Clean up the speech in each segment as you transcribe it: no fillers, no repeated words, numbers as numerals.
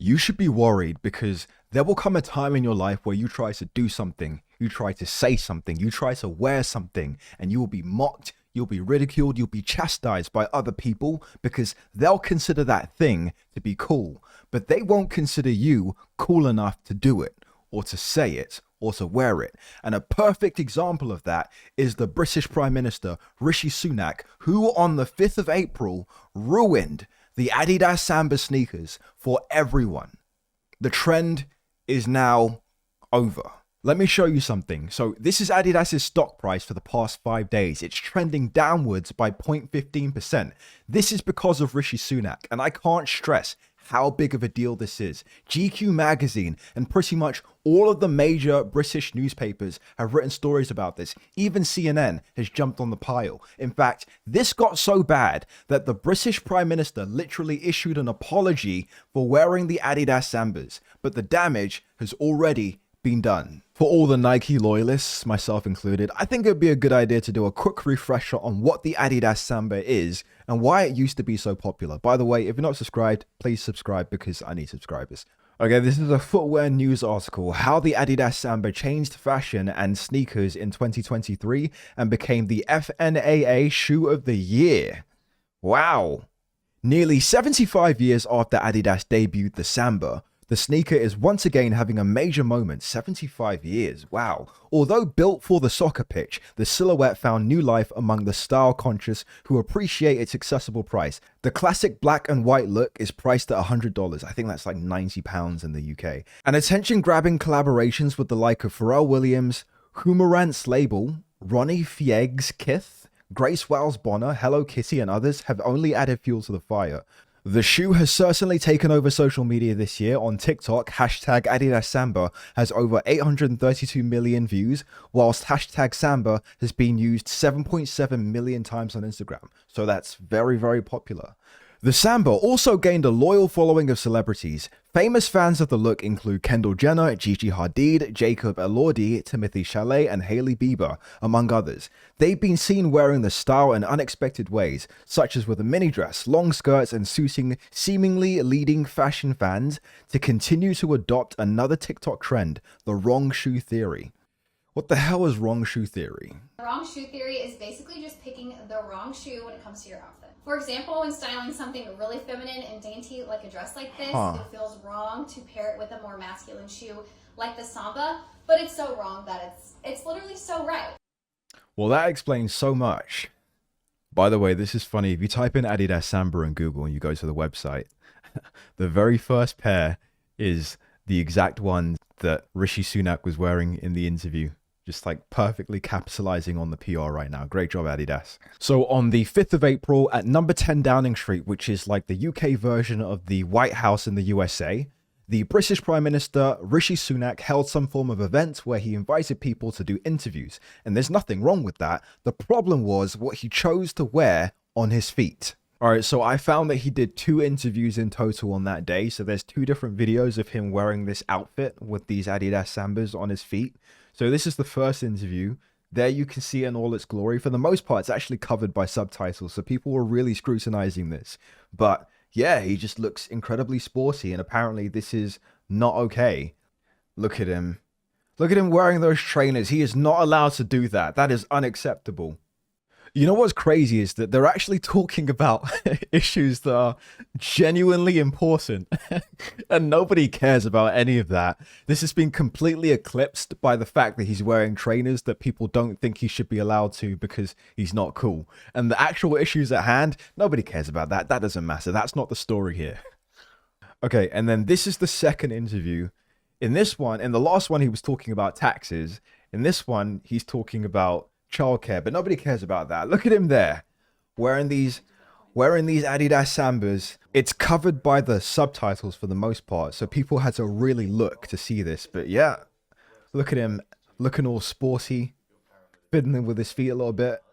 You should be worried because there will come a time in your life where you try to do something, you try to say something, you try to wear something, and you will be mocked, you'll be ridiculed, you'll be chastised by other people because they'll consider that thing to be cool, but they won't consider you cool enough to do it, or to say it, or to wear it. And a perfect example of that is the British Prime Minister, Rishi Sunak, who on the 5th of April ruined the Adidas Samba sneakers for everyone. The trend is now over. Let me show you something. So this is Adidas's stock price for the past 5 days. It's trending downwards by 0.15%. This is because of Rishi Sunak, and I can't stress how big of a deal this is. GQ magazine and pretty much all of the major British newspapers have written stories about this. Even CNN has jumped on the pile. In fact, this got so bad that the British Prime Minister literally issued an apology for wearing the Adidas Sambas, but the damage has already been done. For all the Nike loyalists, myself included, I think it'd be a good idea to do a quick refresher on what the Adidas Samba is and why it used to be so popular. By the way, if you're not subscribed, please subscribe because I need subscribers. Okay, this is a footwear news article, how the Adidas Samba changed fashion and sneakers in 2023 and became the FNAA Shoe of the Year. Wow. Nearly 75 years after Adidas debuted the Samba, the sneaker is once again having a major moment. 75 years, wow. Although built for the soccer pitch, the silhouette found new life among the style conscious who appreciate its accessible price. The classic black and white look is priced at $100. I think that's like £90 in the UK. And attention-grabbing collaborations with the like of Pharrell Williams, Humarant's Label, Ronnie Fiegs Kith, Grace Wells Bonner, Hello Kitty and others have only added fuel to the fire. The shoe has certainly taken over social media this year. On TikTok, hashtag Adidas Samba has over 832 million views, whilst hashtag Samba has been used 7.7 million times on Instagram. So that's very, very popular. The Samba also gained a loyal following of celebrities. Famous fans of the look include Kendall Jenner, Gigi Hadid, Jacob Elordi, Timothy Chalamet, and Hailey Bieber, among others. They've been seen wearing the style in unexpected ways, such as with a mini dress, long skirts, and suiting seemingly leading fashion fans to continue to adopt another TikTok trend, the wrong shoe theory. What the hell is wrong shoe theory? The wrong shoe theory is basically just picking the wrong shoe when it comes to your outfit. For example, when styling something really feminine and dainty like a dress like this, it feels wrong to pair it with a more masculine shoe like the Samba, but it's so wrong that it's literally so right. Well, that explains so much. By the way, this is funny. If you type in Adidas Samba in Google and you go to the website, the very first pair is the exact one that Rishi Sunak was wearing in the interview. Just like perfectly capitalizing on the PR right now. Great job, Adidas. So on the 5th of April at number 10 Downing Street, which is like the UK version of the White House in the USA, the British Prime Minister Rishi Sunak held some form of event where he invited people to do interviews. And there's nothing wrong with that. The problem was what he chose to wear on his feet. Alright, so I found that he did 2 interviews in total on that day. So there's 2 different videos of him wearing this outfit with these Adidas Sambas on his feet. So this is the first interview. There you can see it in all its glory. For the most part, it's actually covered by subtitles, so people were really scrutinizing this. But yeah, he just looks incredibly sporty, and apparently this is not okay. Look at him. Look at him wearing those trainers. He is not allowed to do that. That is unacceptable. You know what's crazy is that they're actually talking about issues that are genuinely important and nobody cares about any of that. This has been completely eclipsed by the fact that he's wearing trainers that people don't think he should be allowed to because he's not cool. And the actual issues at hand, nobody cares about that. That doesn't matter. That's not the story here. Okay, and then this is the second interview. In this one, in the last one, he was talking about taxes. In this one, he's talking about childcare, but nobody cares about that. Look at him there, wearing these Adidas Sambas. It's covered by the subtitles for the most part, so people had to really look to see this. But yeah, look at him looking all sporty, fiddling with his feet a little bit.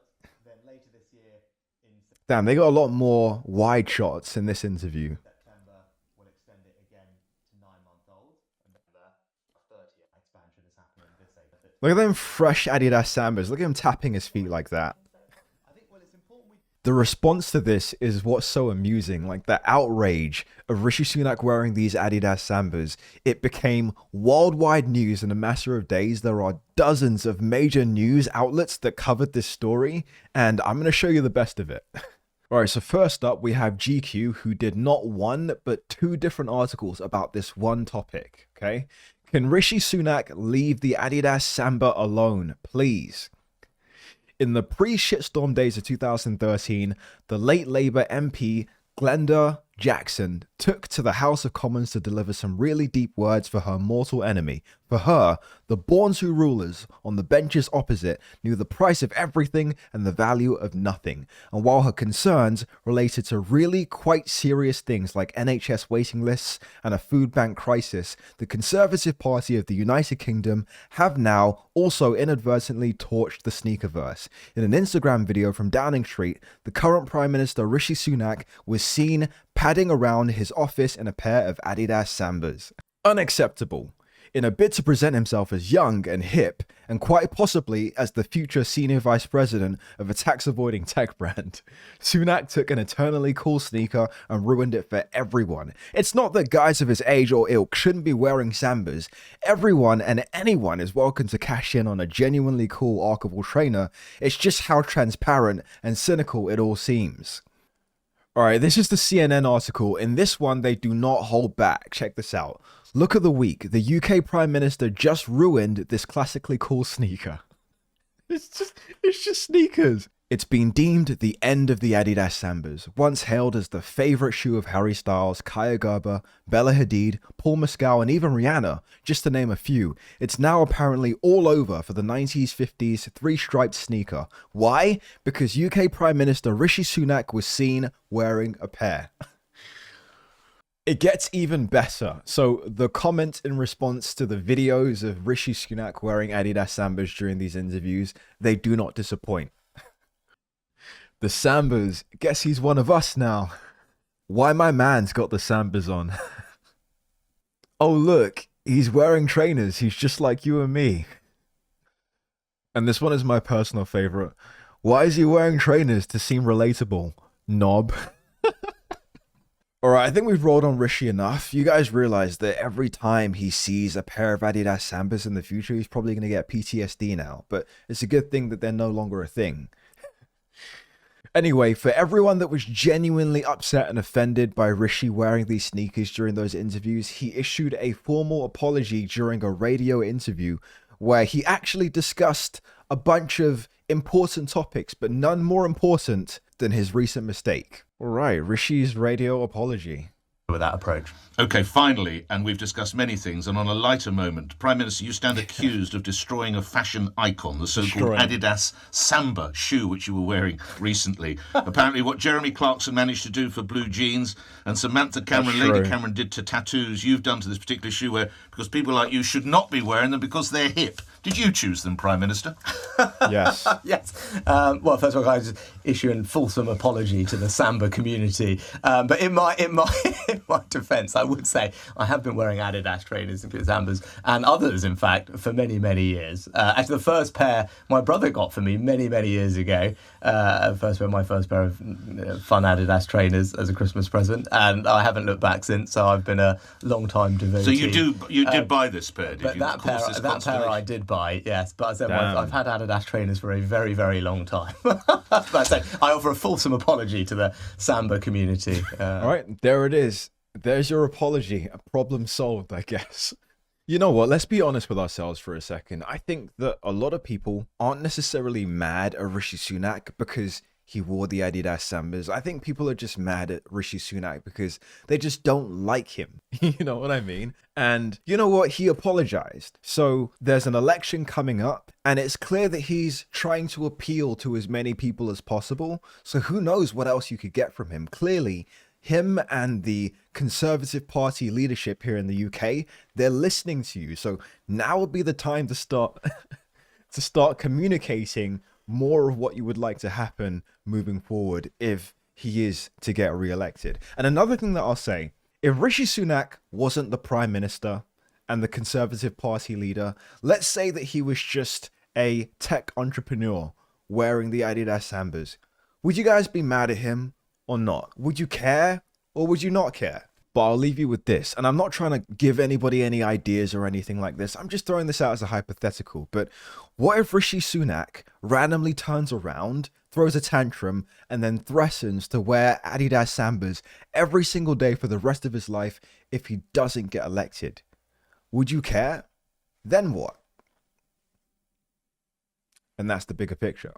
Damn, they got a lot more wide shots in this interview. Look at them fresh Adidas Sambas. Look at him tapping his feet like that. The response to this is what's so amusing, like the outrage of Rishi Sunak wearing these Adidas Sambas. It became worldwide news in a matter of days. There are dozens of major news outlets that covered this story, and I'm going to show you the best of it. All right, so first up, we have GQ, who did not one, but two different articles about this one topic, okay? Can Rishi Sunak leave the Adidas Samba alone, please? In the pre-shitstorm days of 2013, the late Labour MP Glenda Jackson took to the House of Commons to deliver some really deep words for her mortal enemy. For her, the Bourne-Sue rulers on the benches opposite knew the price of everything and the value of nothing. And while her concerns related to really quite serious things like NHS waiting lists and a food bank crisis, the Conservative Party of the United Kingdom have now also inadvertently torched the sneakerverse. In an Instagram video from Downing Street, the current Prime Minister Rishi Sunak was seen padding around his office in a pair of Adidas Sambas. Unacceptable. In a bid to present himself as young and hip, and quite possibly as the future senior vice president of a tax-avoiding tech brand, Sunak took an eternally cool sneaker and ruined it for everyone. It's not that guys of his age or ilk shouldn't be wearing Sambas. Everyone and anyone is welcome to cash in on a genuinely cool archival trainer. It's just how transparent and cynical it all seems. Alright, this is the CNN article. In this one, they do not hold back. Check this out. Look at the week. The UK Prime Minister just ruined this classically cool sneaker. It's just sneakers. It's been deemed the end of the Adidas Sambas, once hailed as the favourite shoe of Harry Styles, Kaya Gerber, Bella Hadid, Paul Mescal and even Rihanna, just to name a few. It's now apparently all over for the 1950s three-striped sneaker. Why? Because UK Prime Minister Rishi Sunak was seen wearing a pair. It gets even better. So the comment in response to the videos of Rishi Sunak wearing Adidas Sambas during these interviews, they do not disappoint. The Sambas, guess he's one of us now. Why my man's got the Sambas on? Oh look, he's wearing trainers, he's just like you and me. And this one is my personal favourite. Why is he wearing trainers to seem relatable? Knob. Alright, I think we've rolled on Rishi enough. You guys realize that every time he sees a pair of Adidas Sambas in the future, he's probably going to get PTSD now. But it's a good thing that they're no longer a thing. Anyway, for everyone that was genuinely upset and offended by Rishi wearing these sneakers during those interviews, he issued a formal apology during a radio interview where he actually discussed a bunch of important topics, but none more important than his recent mistake. All right, Rishi's radio apology. With that approach. Okay, finally, and we've discussed many things, and on a lighter moment, Prime Minister, you stand accused of destroying a fashion icon, the so-called Adidas Samba shoe, which you were wearing recently. Apparently what Jeremy Clarkson managed to do for blue jeans, and Samantha Cameron, Lady Cameron did to tattoos, you've done to this particular shoe, where because people like you should not be wearing them because they're hip. Did you choose them, Prime Minister? Yes. Yes. Well, first of all, I just issue a fulsome apology to the Samba community. But in my defence, I would say I have been wearing Adidas trainers and Sambas and others, in fact, for many, many years. Actually, the first pair my brother got for me many, many years ago. My first pair of fun Adidas trainers as a Christmas present, and I haven't looked back since. So I've been a long time devotee. So you did buy this pair, did you? That pair I did buy, yes. But as I said, I've had Adidas trainers for a very, very long time. But I say I offer a fulsome apology to the Samba community. All right, there it is. There's your apology. A problem solved, I guess. You know what? Let's be honest with ourselves for a second. I think that a lot of people aren't necessarily mad at Rishi Sunak because he wore the Adidas Sambas. I think people are just mad at Rishi Sunak because they just don't like him. You know what I mean? And you know what? He apologized. So there's an election coming up, and it's clear that he's trying to appeal to as many people as possible. So who knows what else you could get from him? Clearly, him and the Conservative Party leadership here in the UK, they're listening to you. So now would be the time to start communicating more of what you would like to happen moving forward if he is to get re-elected. And another thing that I'll say, if Rishi Sunak wasn't the Prime Minister and the Conservative Party leader, let's say that he was just a tech entrepreneur wearing the Adidas Sambas, Would you guys be mad at him or not? Would you care or would you not care? But I'll leave you with this, and I'm not trying to give anybody any ideas or anything like this. I'm just throwing this out as a hypothetical. But what if Rishi Sunak randomly turns around, throws a tantrum, and then threatens to wear Adidas Sambas every single day for the rest of his life if he doesn't get elected? Would you care? Then what? And that's the bigger picture.